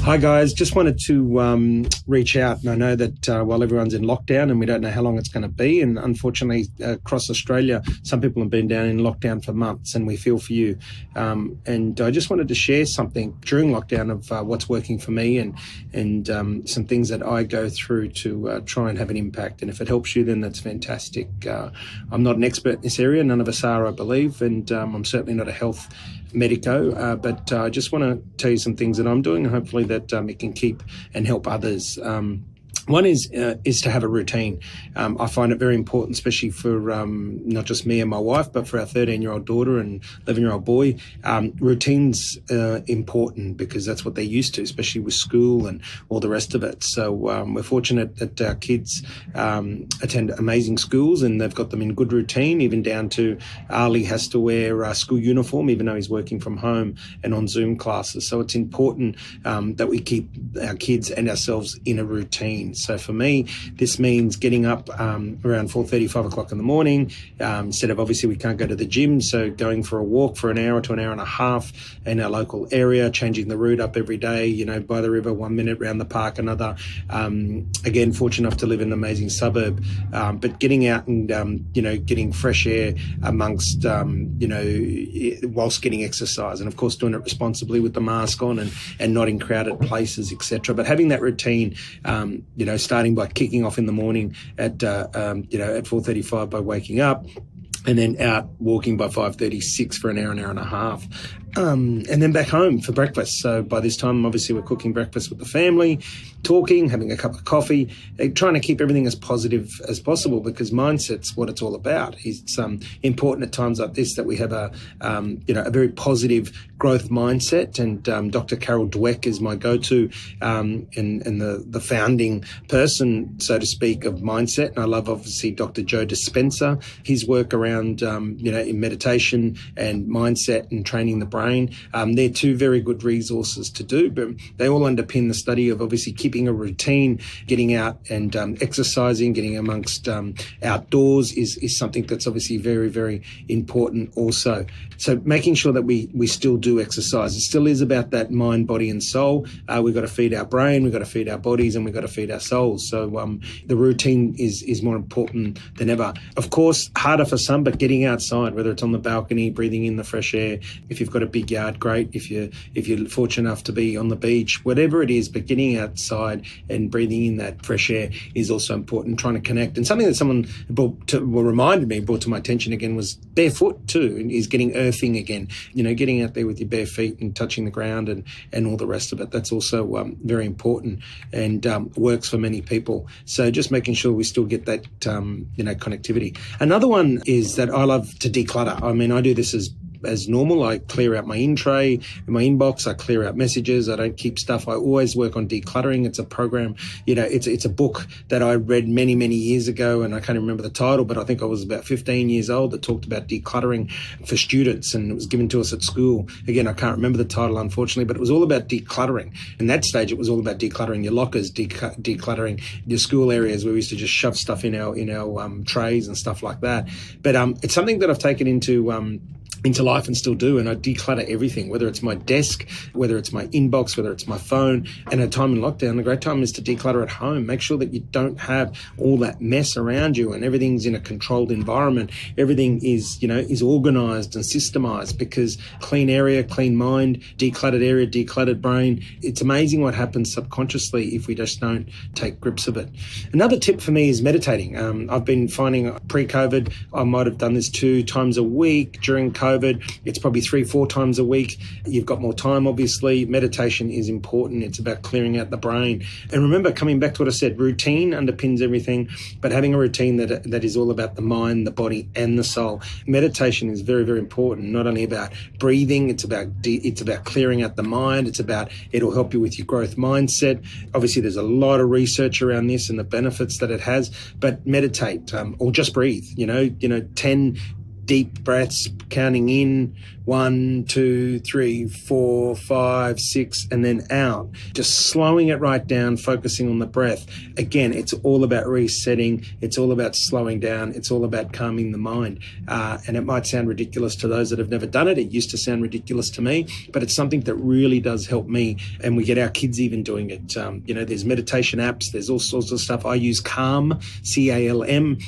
Hi guys, just wanted to reach out, and I know that while everyone's in lockdown and we don't know how long it's going to be, and unfortunately across Australia some people have been down in lockdown for months, and we feel for you, and I just wanted to share something during lockdown of what's working for me and some things that I go through to try and have an impact. And if it helps you, then that's fantastic. I'm not an expert in this area, none of us are, I believe, and I'm certainly not a health medico, but I just want to tell you some things that I'm doing, and hopefully that it can keep and help others. One is to have a routine. I find it very important, especially for not just me and my wife, but for our 13-year-old daughter and 11-year-old boy. Routines are important because that's what they're used to, especially with school and all the rest of it. So we're fortunate that our kids attend amazing schools and they've got them in good routine, even down to Ali has to wear a school uniform, even though he's working from home and on Zoom classes. So it's important that we keep our kids and ourselves in a routine. So for me, this means getting up around 4:30, 5 o'clock in the morning. Instead of, obviously, we can't go to the gym, so going for a walk for an hour to an hour and a half in our local area, changing the route up every day, by the river, 1 minute, round the park, another. Again, fortunate enough to live in an amazing suburb, but getting out and, getting fresh air amongst, whilst getting exercise, and of course doing it responsibly with the mask on and not in crowded places, etc. But having that routine, starting by kicking off in the morning at 4:35 by waking up, and then out walking by 5:36 for an hour and a half. And then back home for breakfast. So by this time, obviously, we're cooking breakfast with the family, talking, having a cup of coffee, trying to keep everything as positive as possible, because mindset's what it's all about. It's important at times like this that we have a very positive growth mindset. And Dr. Carol Dweck is my go-to and the founding person, so to speak, of mindset. And I love, obviously, Dr. Joe Dispenza, his work around, in meditation and mindset and training the brain. They're two very good resources to do, but they all underpin the study of, obviously, keeping a routine, getting out and exercising, getting amongst outdoors is something that's obviously very, very important also. So making sure that we still do exercise. It still is about that mind, body and soul. We've got to feed our brain, we've got to feed our bodies, and we've got to feed our souls. So the routine is more important than ever. Of course, harder for some, but getting outside, whether it's on the balcony, breathing in the fresh air. If you've got a big yard, great. If you're fortunate enough to be on the beach, whatever it is, but getting outside and breathing in that fresh air is also important, trying to connect. And something that someone brought to my attention again was barefoot too, is getting earthing again, getting out there with your bare feet and touching the ground and all the rest of it. That's also very important and works for many people. So just making sure we still get that, connectivity. Another one is that I love to declutter. I mean, I do this as normal. I clear out my in-tray, in my inbox, I clear out messages, I don't keep stuff. I always work on decluttering. It's a program, it's a book that I read many, many years ago, and I can't remember the title, but I think I was about 15 years old, that talked about decluttering for students, and it was given to us at school. Again, I can't remember the title, unfortunately, but it was all about decluttering. In that stage, it was all about decluttering your lockers, decluttering your school areas where we used to just shove stuff in our trays and stuff like that. But it's something that I've taken into life and still do, and I declutter everything, whether it's my desk, whether it's my inbox, whether it's my phone. And at a time in lockdown, the great time is to declutter at home. Make sure that you don't have all that mess around you and everything's in a controlled environment. Everything is organized and systemized, because clean area, clean mind, decluttered area, decluttered brain. It's amazing what happens subconsciously if we just don't take grips of it. Another tip for me is meditating. I've been finding pre-COVID, I might have done this 2 times a week. During COVID, it's probably 3-4 times a week. You've got more time, obviously. Meditation is important. It's about clearing out the brain. And remember, coming back to what I said, routine underpins everything, but having a routine that is all about the mind, the body, and the soul. Meditation is very, very important. Not only about breathing, it's about clearing out the mind. It'll help you with your growth mindset. Obviously, there's a lot of research around this and the benefits that it has, but meditate, or just breathe, 10 deep breaths, counting in 1, 2, 3, 4, 5, 6, and then out. Just slowing it right down, focusing on the breath. Again, it's all about resetting. It's all about slowing down. It's all about calming the mind. And it might sound ridiculous to those that have never done it. It used to sound ridiculous to me, but it's something that really does help me. And we get our kids even doing it. There's meditation apps. There's all sorts of stuff. I use Calm, C-A-L-M,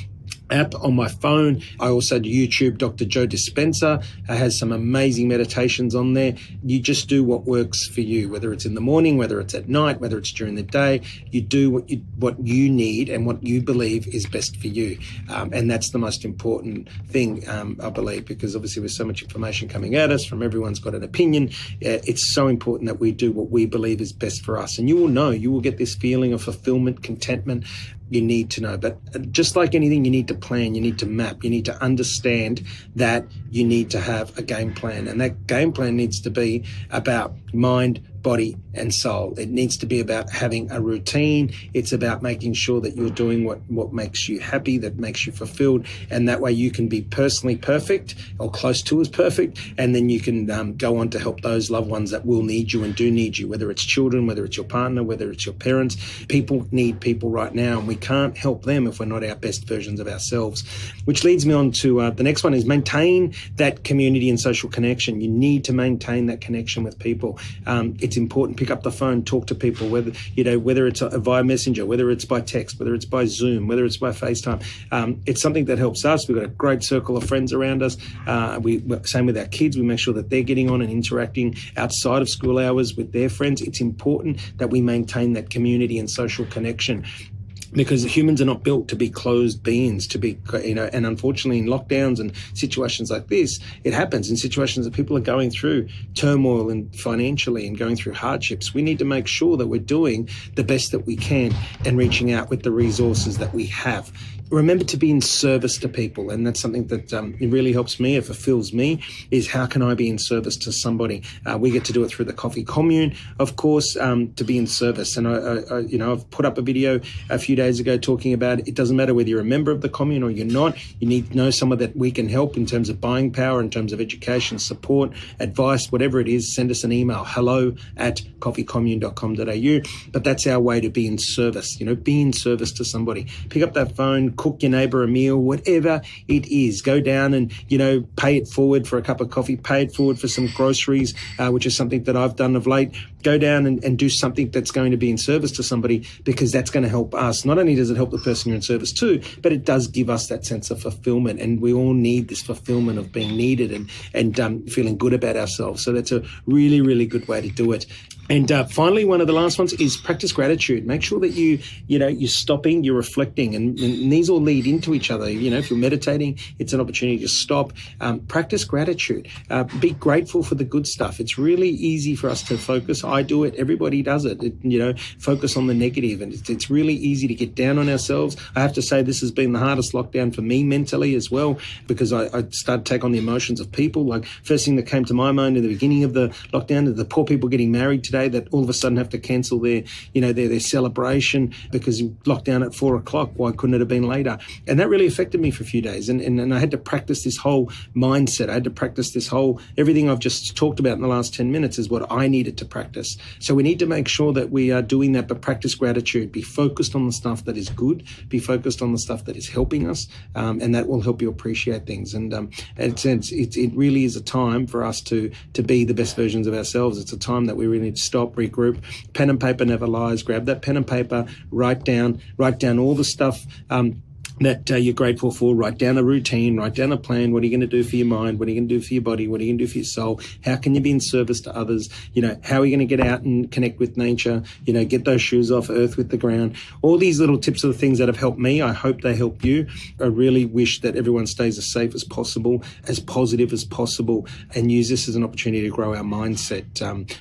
app on my phone. I also do YouTube. Dr. Joe Dispenza has some amazing meditations on there. You just do what works for you, whether it's in the morning, whether it's at night, whether it's during the day. You do what you need and what you believe is best for you. And that's the most important thing, I believe, because obviously with so much information coming at us from everyone's got an opinion, it's so important that we do what we believe is best for us. And you will get this feeling of fulfillment, contentment. You need to know. But just like anything, you need to plan, you need to map, you need to understand that you need to have a game plan. And that game plan needs to be about mind, body and soul. It needs to be about having a routine. It's about making sure that you're doing what makes you happy, that makes you fulfilled, and that way you can be personally perfect or close to as perfect, and then you can go on to help those loved ones that will need you and do need you, whether it's children, whether it's your partner, whether it's your parents. People need people right now, and we can't help them if we're not our best versions of ourselves. Which leads me on to the next one is maintain that community and social connection. You need to maintain that connection with people. It's important. Pick up the phone, talk to people, whether it's via Messenger, whether it's by text, whether it's by Zoom, whether it's by FaceTime. It's something that helps us. We've got a great circle of friends around us. Same with our kids. We make sure that they're getting on and interacting outside of school hours with their friends. It's important that we maintain that community and social connection, because humans are not built to be closed beings, and unfortunately in lockdowns and situations like this, it happens in situations that people are going through turmoil and financially and going through hardships. We need to make sure that we're doing the best that we can and reaching out with the resources that we have. Remember to be in service to people, and that's something that it really helps me. It fulfills me. Is how can I be in service to somebody? We get to do it through the Coffee Commune, of course, to be in service. And I've put up a video a few days ago talking about it doesn't matter whether you're a member of the commune or you're not. You need to know someone that we can help in terms of buying power, in terms of education, support, advice, whatever it is. Send us an email, hello@coffeecommune.com.au. But that's our way to be in service. Be in service to somebody. Pick up that phone. Cook your neighbour a meal, whatever it is. Go down and, pay it forward for a cup of coffee, pay it forward for some groceries, which is something that I've done of late. Go down and do something that's going to be in service to somebody, because that's going to help us. Not only does it help the person you're in service to, but it does give us that sense of fulfillment. And we all need this fulfillment of being needed and feeling good about ourselves. So that's a really, really good way to do it. And finally, one of the last ones is practice gratitude. Make sure that you're stopping, you're reflecting, and these all lead into each other. If you're meditating, it's an opportunity to stop. Practice gratitude. Be grateful for the good stuff. It's really easy for us to focus. I do it. Everybody does it. Focus on the negative, and it's really easy to get down on ourselves. I have to say this has been the hardest lockdown for me mentally as well, because I started to take on the emotions of people. Like, first thing that came to my mind in the beginning of the lockdown, the poor people getting married today that all of a sudden have to cancel their celebration because locked down at 4:00. Why couldn't it have been later? And that really affected me for a few days. And I had to practice this whole mindset. I had to practice this whole, everything I've just talked about in the last 10 minutes is what I needed to practice. So we need to make sure that we are doing that, but practice gratitude. Be focused on the stuff that is good. Be focused on the stuff that is helping us. And that will help you appreciate things. And it really is a time for us to be the best versions of ourselves. It's a time that we really need to stop, regroup. Pen and paper never lies. Grab that pen and paper, write down all the stuff that you're grateful for. Write down a routine, write down a plan. What are you going to do for your mind? What are you going to do for your body? What are you going to do for your soul? How can you be in service to others? How are you going to get out and connect with nature? Get those shoes off earth with the ground. All these little tips are the things that have helped me. I hope they help you. I really wish that everyone stays as safe as possible, as positive as possible, and use this as an opportunity to grow our mindset,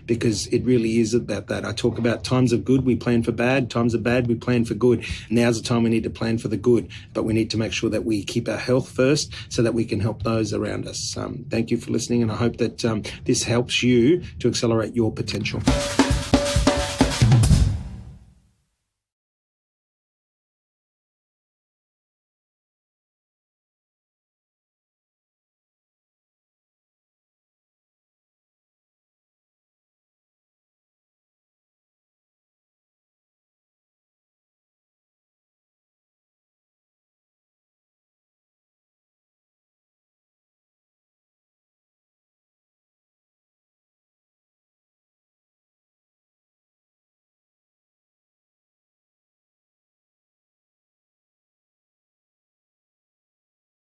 because it really is about that. I talk about times of good, we plan for bad. Times of bad, we plan for good. Now's the time we need to plan for the good. But we need to make sure that we keep our health first so that we can help those around us. Thank you for listening, and I hope that this helps you to accelerate your potential.